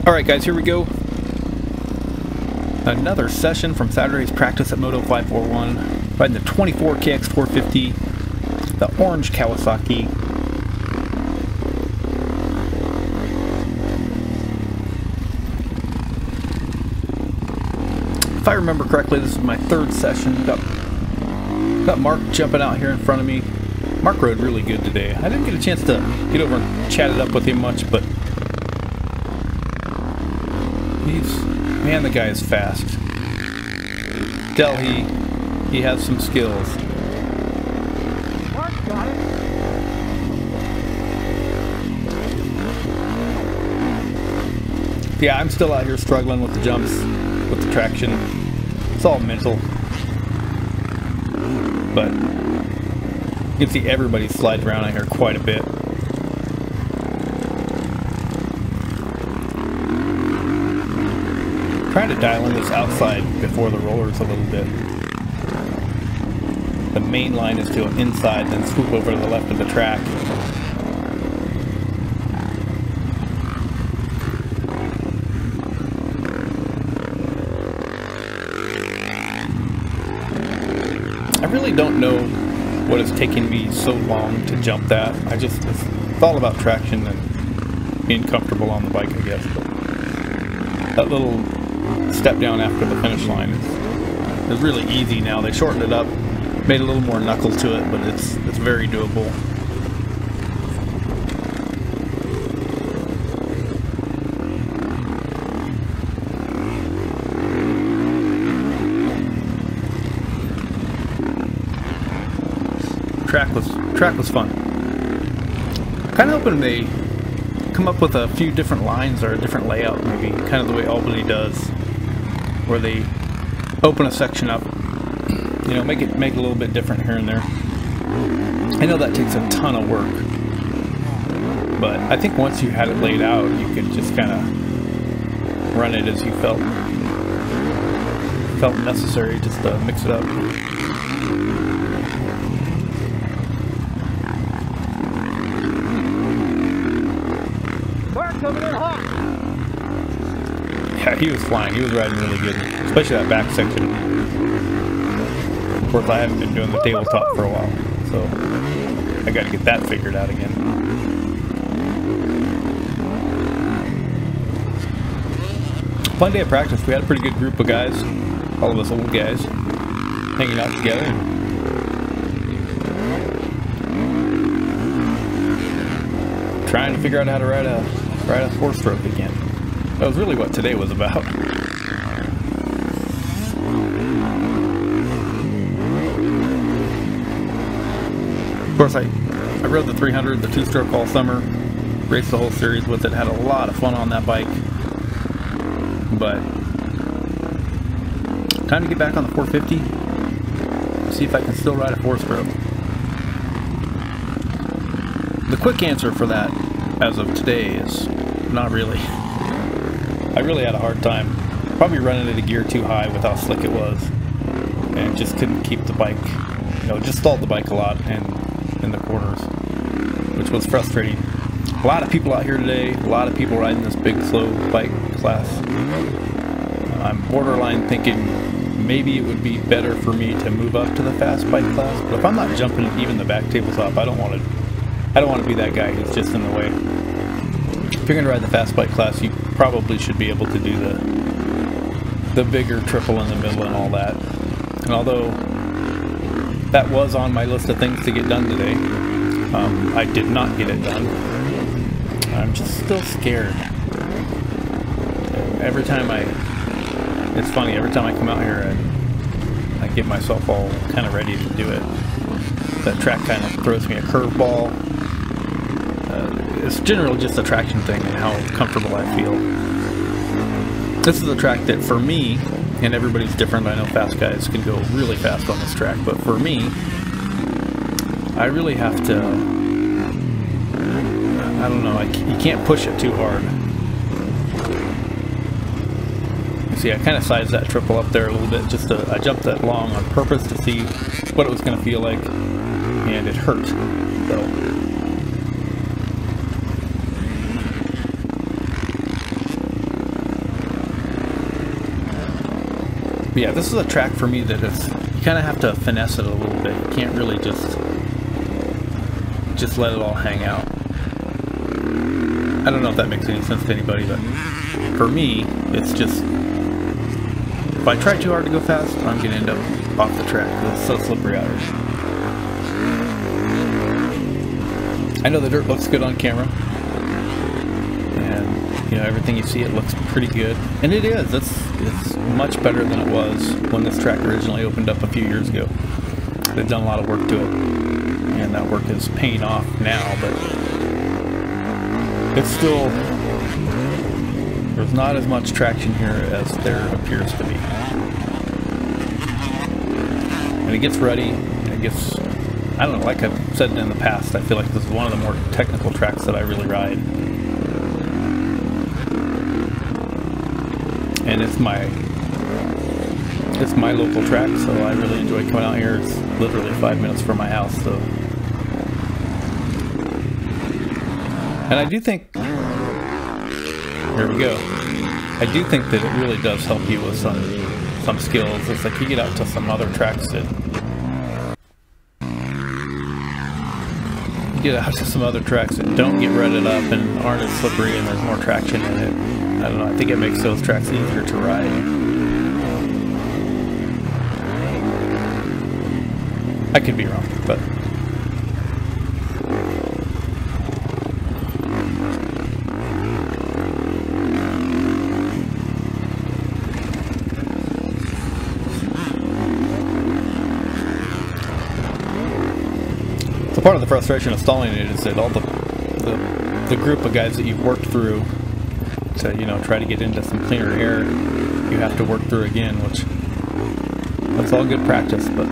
Alright guys, here we go. Another session from Saturday's practice at Moto541. Riding the 24 KX450, the orange Kawasaki. If I remember correctly, this is my third session. Got Mark jumping out here in front of me. Mark rode really good today. I didn't get a chance to get over and chat it up with him much, but man, the guy is fast. Tell he has some skills. Mark got it. Yeah, I'm still out here struggling with the jumps, with the traction. It's all mental. But you can see everybody slides around out here quite a bit. Trying to dial in this outside before the rollers a little bit. The main line is to inside, then swoop over to the left of the track. I really don't know what is taking me so long to jump that. It's all about traction and being comfortable on the bike, I guess. But that little step down after the finish line is really easy now. They shortened it up, made a little more knuckle to it, but it's very doable. Track was fun. Kind of hoping they come up with a few different lines or a different layout, maybe kind of the way Albany does, where they open a section up, you know, make it a little bit different here and there. I know that takes a ton of work, but I think once you had it laid out, you could just kind of run it as you felt necessary, just to mix it up. Coming in hot. Yeah, he was flying. He was riding really good, especially that back section. Of course, I haven't been doing the tabletop for a while, so I got to get that figured out again. Fun day of practice. We had a pretty good group of guys, all of us old guys, hanging out together. Trying to figure out how to ride a four-stroke again. That was really what today was about. Of course, I rode the 300, the two-stroke all summer, raced the whole series with it, had a lot of fun on that bike. But time to get back on the 450, see if I can still ride a four-stroke. The quick answer for that, as of today, is not really. I really had a hard time. Probably running it a gear too high with how slick it was, and just couldn't keep the bike. You know, just stalled the bike a lot in the corners, which was frustrating. A lot of people out here today. A lot of people riding this big slow bike class. I'm borderline thinking maybe it would be better for me to move up to the fast bike class. But if I'm not jumping even the back tabletop, I don't want to be that guy who's just in the way. If you're going to ride the fast bike class, you probably should be able to do the bigger triple in the middle and all that. And although that was on my list of things to get done today, I did not get it done. I'm just still scared. Every time it's funny, every time I come out here and I get myself all kind of ready to do it, that track kind of throws me a curveball. It's generally just a traction thing and how comfortable I feel. This is a track that for me, and everybody's different, I know fast guys can go really fast on this track, but for me, I really have to, I don't know, you can't push it too hard. You see, I kind of sized that triple up there a little bit, I jumped that long on purpose to see what it was going to feel like, and it hurt, so. yeah, this is a track for me that is, you kind of have to finesse it a little bit. You can't really just let it all hang out. I don't know if that makes any sense to anybody, but for me, it's just, if I try too hard to go fast, I'm going to end up off the track because it's so slippery out here. I know the dirt looks good on camera, and you know, everything you see, it looks pretty good, and it is. It's much better than it was when this track originally opened up a few years ago. They've done a lot of work to it, and that work is paying off now, but it's still, there's not as much traction here as there appears to be. And it gets ruddy, and it gets, I don't know, like I've said in the past, I feel like this is one of the more technical tracks that I really ride. And it's my local track, so I really enjoy coming out here. It's literally 5 minutes from my house, so. And I do think, here we go, I do think that it really does help you with some skills. It's like you get out to some other tracks that, don't get rutted up and aren't as slippery and there's more traction in it. I don't know, I think it makes those tracks easier to ride. I could be wrong, but so part of the frustration of stalling it is that all the group of guys that you've worked through to, you know, try to get into some cleaner air, you have to work through again, which that's all good practice, but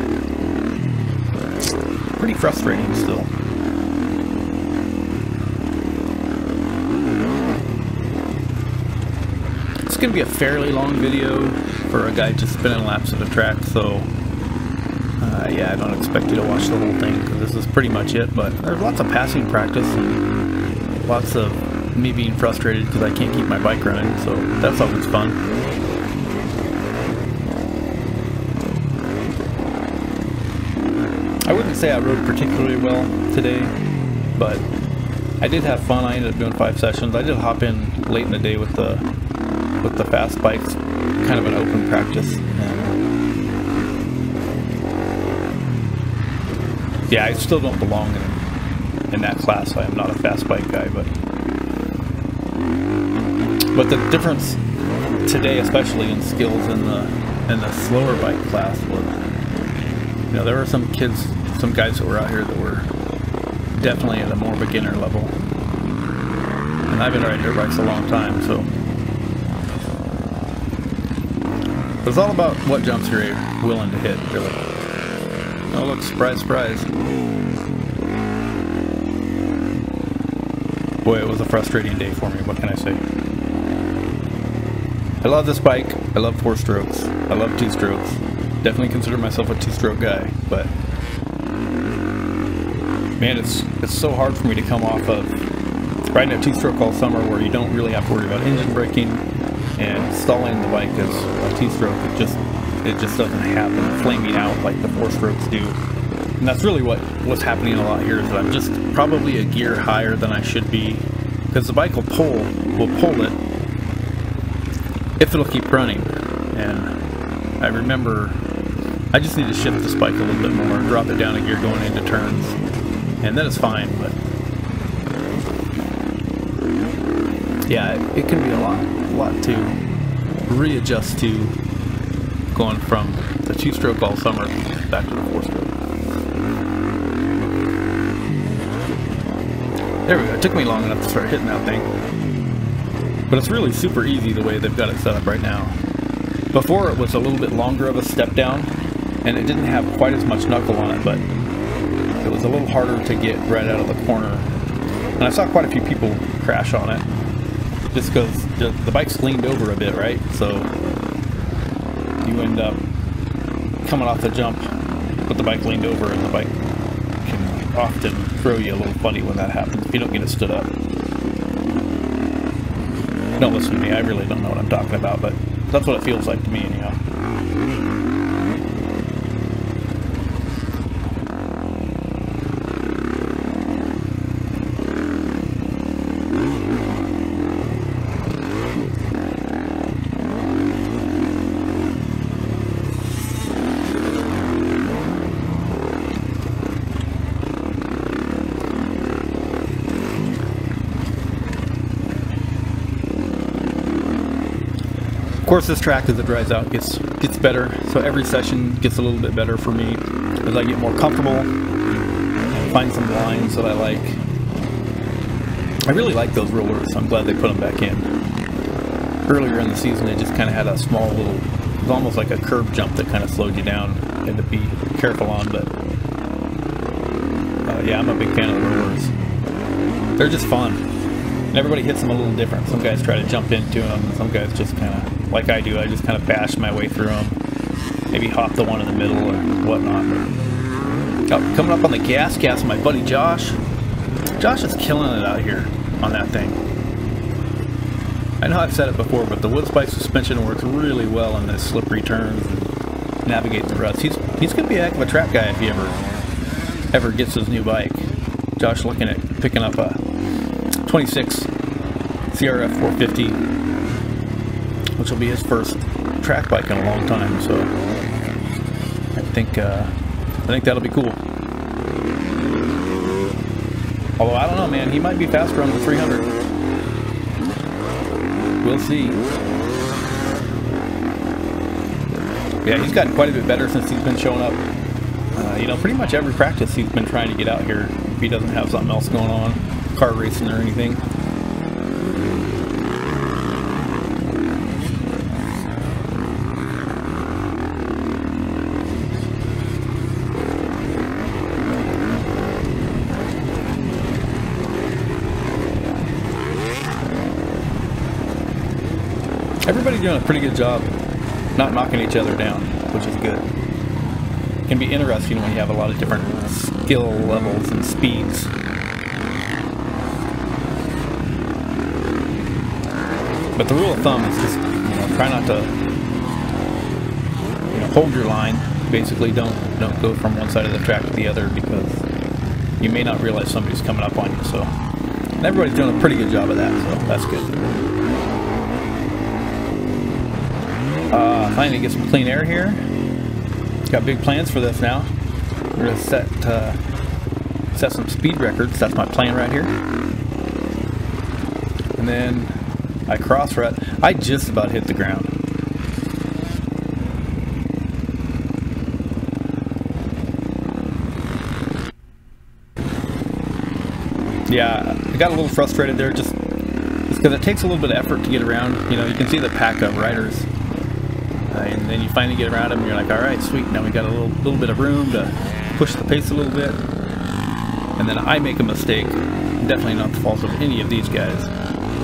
pretty frustrating still. It's going to be a fairly long video for a guy just spinning laps of the track, so yeah, I don't expect you to watch the whole thing because this is pretty much it, but there's lots of passing practice and lots of me being frustrated because I can't keep my bike running, so that's always fun. I wouldn't say I rode particularly well today, but I did have fun. I ended up doing 5 sessions. I did hop in late in the day with the fast bikes, kind of an open practice. And yeah, I still don't belong in that class. I am not a fast bike guy, but the difference today, especially in skills in the slower bike class, was, you know, there were some kids, some guys that were out here that were definitely at a more beginner level. And I've been riding dirt bikes a long time, so it's all about what jumps you're willing to hit, really. Oh look, surprise, surprise. Boy, it was a frustrating day for me, what can I say? I love this bike, I love 4 strokes, I love 2 strokes. Definitely consider myself a 2-stroke guy, but man, it's so hard for me to come off of riding a 2-stroke all summer where you don't really have to worry about engine braking, and stalling the bike as a 2-stroke, it just doesn't happen flaming out like the 4 strokes do. And that's really what's happening a lot here, is that I'm just probably a gear higher than I should be, because the bike will pull it if it'll keep running. And I remember I just need to shift this bike a little bit more, drop it down a gear going into turns, and then it's fine. But yeah, it can be a lot to readjust to, going from the 2-stroke all summer back to the 4-stroke. There we go. It took me long enough to start hitting that thing. But it's really super easy the way they've got it set up right now. Before, it was a little bit longer of a step down, and it didn't have quite as much knuckle on it, but it was a little harder to get right out of the corner. And I saw quite a few people crash on it, just because the bike's leaned over a bit, right? So you end up coming off the jump with the bike leaned over, and the bike can often throw you a little funny when that happens if you don't get it stood up. Don't listen to me, I really don't know what I'm talking about, but that's what it feels like to me anyhow. course, this track, as it dries out, gets better. So every session gets a little bit better for me as I get more comfortable, find some lines that I like. I really like those rollers, so I'm glad they put them back in. Earlier in the season, they just kind of had a small little, it was almost like a curb jump that kind of slowed you down. You had to be careful on, but yeah, I'm a big fan of the rollers. They're just fun. And everybody hits them a little different. Some guys try to jump into them, and some guys just kind of, like I do, I just kind of bash my way through them. Maybe hop the one in the middle or whatnot. Oh, coming up on the gas with my buddy Josh. Josh is killing it out here on that thing. I know I've said it before, but the wood spike suspension works really well in this slippery turns and navigate the ruts. He's going to be a heck of a track guy if he ever gets his new bike. Josh looking at picking up a 26 KX450, which will be his first track bike in a long time. So I think that'll be cool. Although I don't know, man, he might be faster on the 300. We'll see. Yeah, he's gotten quite a bit better since he's been showing up. You know, pretty much every practice he's been trying to get out here if he doesn't have something else going on, car racing or anything. Everybody's doing a pretty good job not knocking each other down, which is good. It can be interesting when you have a lot of different skill levels and speeds. But the rule of thumb is just, you know, try not to, you know, hold your line. Basically, don't go from one side of the track to the other, because you may not realize somebody's coming up on you. So, and everybody's doing a pretty good job of that, so that's good. Finally get some clean air here. Got big plans for this now. We're gonna set some speed records. That's my plan right here. And then I cross rut. I just about hit the ground. Yeah, I got a little frustrated there just because it takes a little bit of effort to get around. You know, you can see the pack of riders. And then you finally get around them and you're like, alright, sweet, now we got a little bit of room to push the pace a little bit. And then I make a mistake, definitely not the fault of any of these guys.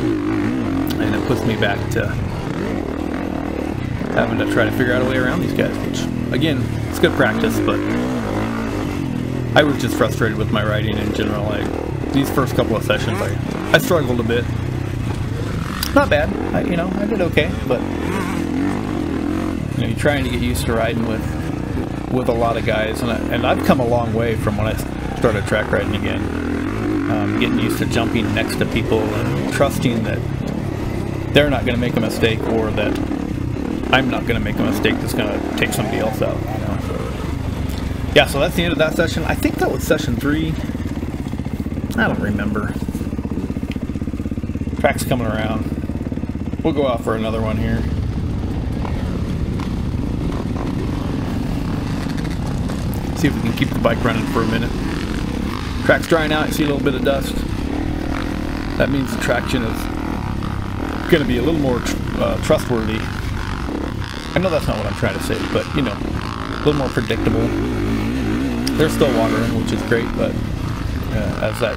And it puts me back to having to try to figure out a way around these guys, which, again, it's good practice, but I was just frustrated with my riding in general. These first couple of sessions, I struggled a bit. Not bad, I did okay, but you know, you're trying to get used to riding with a lot of guys, and I've come a long way from when I started track riding again. Getting used to jumping next to people and trusting that they're not going to make a mistake, or that I'm not going to make a mistake that's going to take somebody else out. You know? Yeah, so that's the end of that session. I think that was session 3. I don't remember. Track's coming around. We'll go out for another one here. See if we can keep the bike running for a minute. Track's drying out, you see a little bit of dust. That means the traction is going to be a little more trustworthy. I know that's not what I'm trying to say, but you know, a little more predictable. There's still water in, which is great, but as that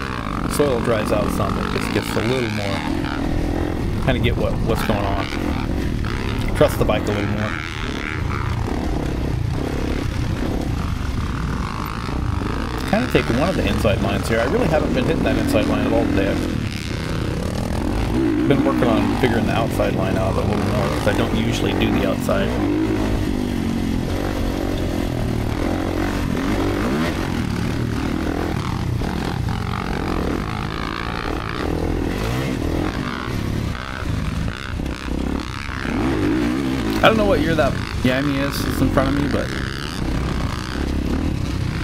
soil dries out some, it just gets a little more, kind of get what's going on. Trust the bike a little more. Kind of take one of the inside lines here. I really haven't been hitting that inside line at all today. I've been working on figuring the outside line out a little more, because I don't usually do the outside. I don't know what year that Yami is in front of me, but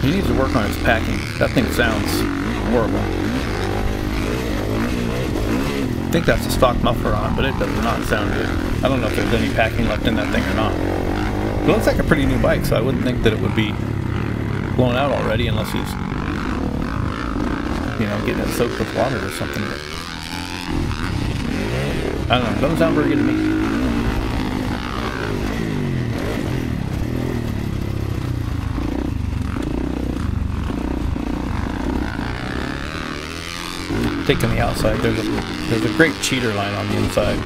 he needs to work on his packing. That thing sounds horrible. I think that's a stock muffler on it, but it does not sound good. I don't know if there's any packing left in that thing or not. It looks like a pretty new bike, so I wouldn't think that it would be blown out already unless he's, you know, getting it soaked with water or something. But I don't know, it doesn't sound very good to me. Taking the outside, there's a great cheater line on the inside.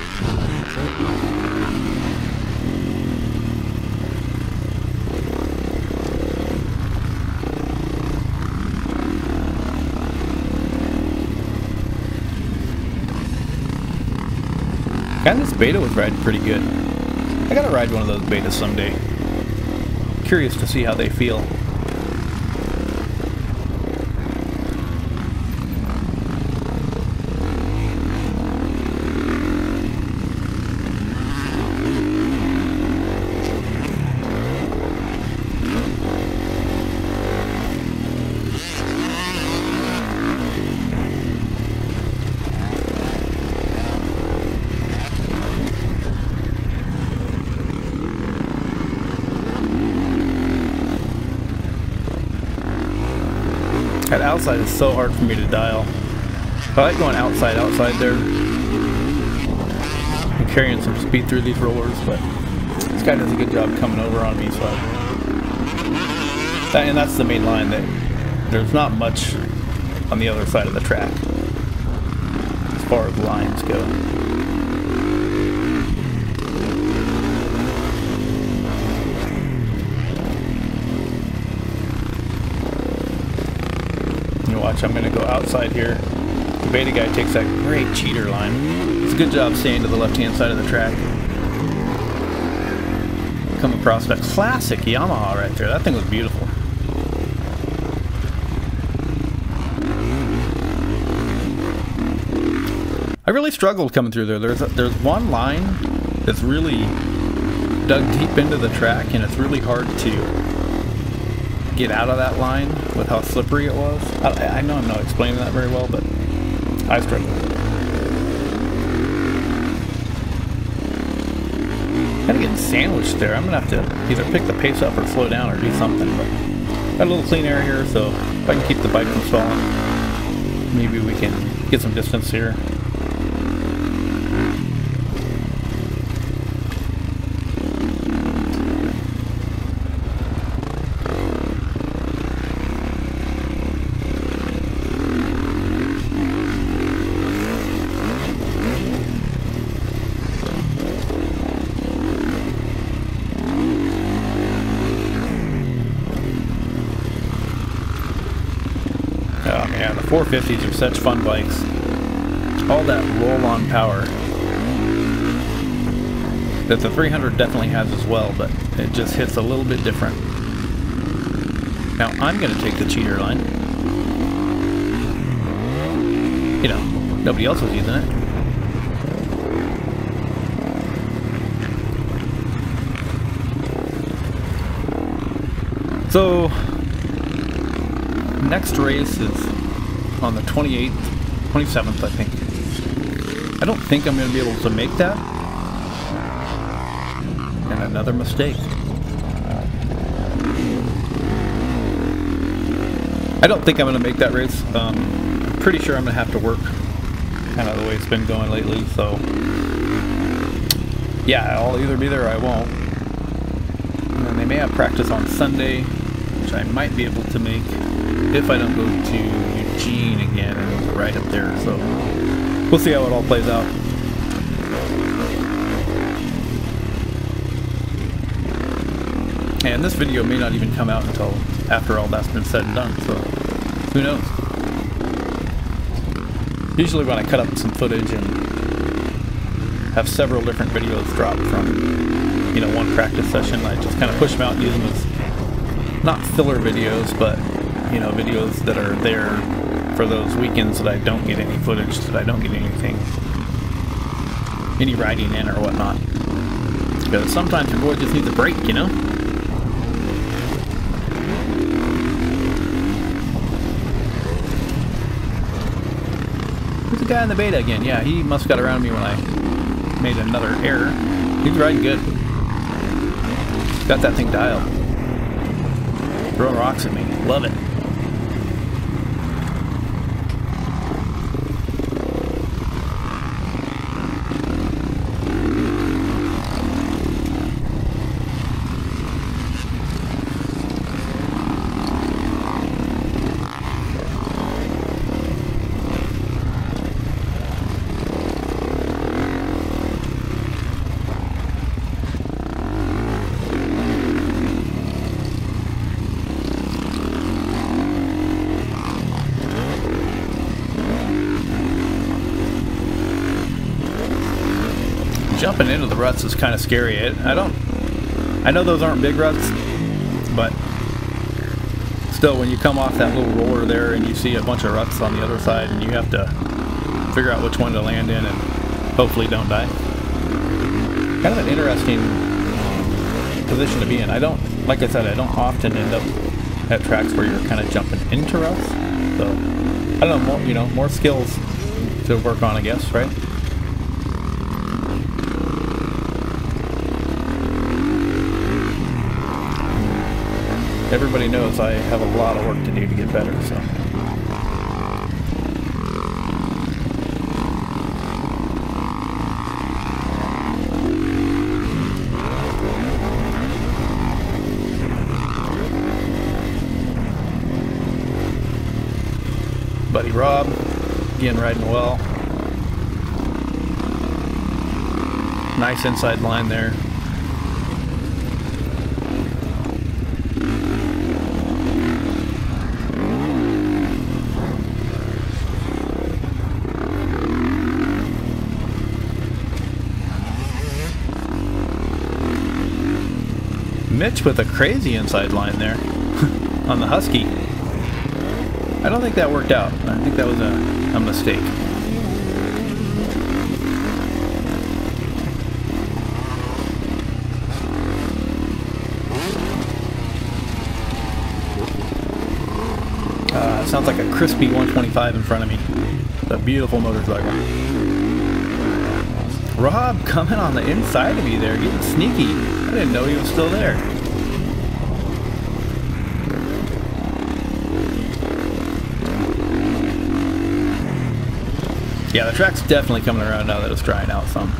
And this beta was riding pretty good. I gotta ride one of those betas someday. Curious to see how they feel. That outside is so hard for me to dial. I like going outside there and carrying some speed through these rollers, but this guy does a good job coming over on me, so and that's the main line, that there's not much on the other side of the track as far as lines go. Watch, I'm going to go outside here. The beta guy takes that great cheater line. It's a good job staying to the left-hand side of the track. Come across that classic Yamaha right there. That thing was beautiful. I really struggled coming through there. There's one line that's really dug deep into the track, and it's really hard to get out of that line with how slippery it was. I know I'm not explaining that very well, but I struggled. Kind of getting sandwiched there. I'm gonna have to either pick the pace up or slow down or do something. But got a little clean air here, so if I can keep the bike from stalling, maybe we can get some distance here. Oh man, the 450s are such fun bikes. All that roll-on power that the 300 definitely has as well, but it just hits a little bit different. Now I'm going to take the cheater line. You know, nobody else was using it. So next race is on the 28th, 27th, I think. I don't think I'm going to be able to make that. And another mistake. I don't think I'm going to make that race. I'm pretty sure I'm going to have to work kind of the way it's been going lately, so yeah, I'll either be there or I won't. And then they may have practice on Sunday, which I might be able to make if I don't go to Eugene again, and it's right up there, so we'll see how it all plays out. And this video may not even come out until after all that's been said and done, so who knows. Usually when I cut up some footage and have several different videos drop from, you know, one practice session, I just kind of push them out and use them as not filler videos, but you know, videos that are there for those weekends that I don't get any footage, that I don't get anything, any riding in or whatnot. Because sometimes your boy just needs a break, you know? Look at guy in the beta again. Yeah, he must have got around me when I made another error. He's riding good. Got that thing dialed. Throwing rocks at me. Love it. Jumping into the ruts is kind of scary. I know those aren't big ruts, but still, when you come off that little roller there and you see a bunch of ruts on the other side and you have to figure out which one to land in and hopefully don't die. Kind of an interesting position to be in. Like I said, I don't often end up at tracks where you're kind of jumping into ruts. So, I don't know, more skills to work on, I guess, right? Everybody knows I have a lot of work to do to get better, so. Buddy Rob, again riding well. Nice inside line there. Mitch with a crazy inside line there on the Husky. I don't think that worked out. I think that was a mistake. Sounds like a crispy 125 in front of me. It's a beautiful motorcycle. Rob coming on the inside of me there, getting sneaky. I didn't know he was still there. Yeah, the track's definitely coming around now that it's drying out some.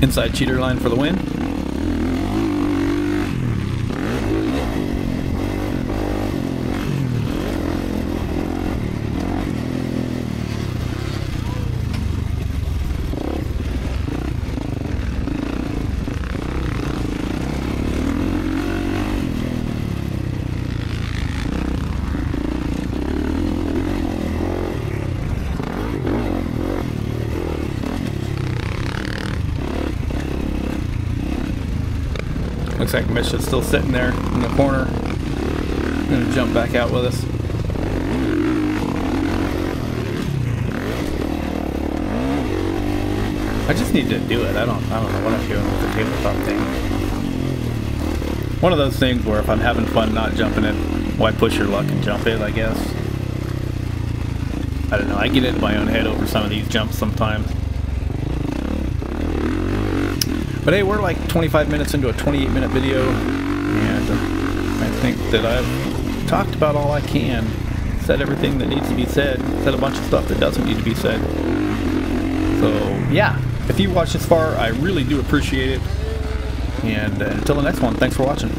Inside cheater line for the win. Looks like Mitch is still sitting there in the corner. Gonna jump back out with us. I just need to do it. I don't know what I'm doing with the tabletop thing. One of those things where if I'm having fun not jumping it, why push your luck and jump it, I guess. I don't know. I get into my own head over some of these jumps sometimes. But hey, we're like 25 minutes into a 28-minute video, and I think that I've talked about all I can, said everything that needs to be said, said a bunch of stuff that doesn't need to be said. So yeah, if you watched this far, I really do appreciate it. And until the next one, thanks for watching.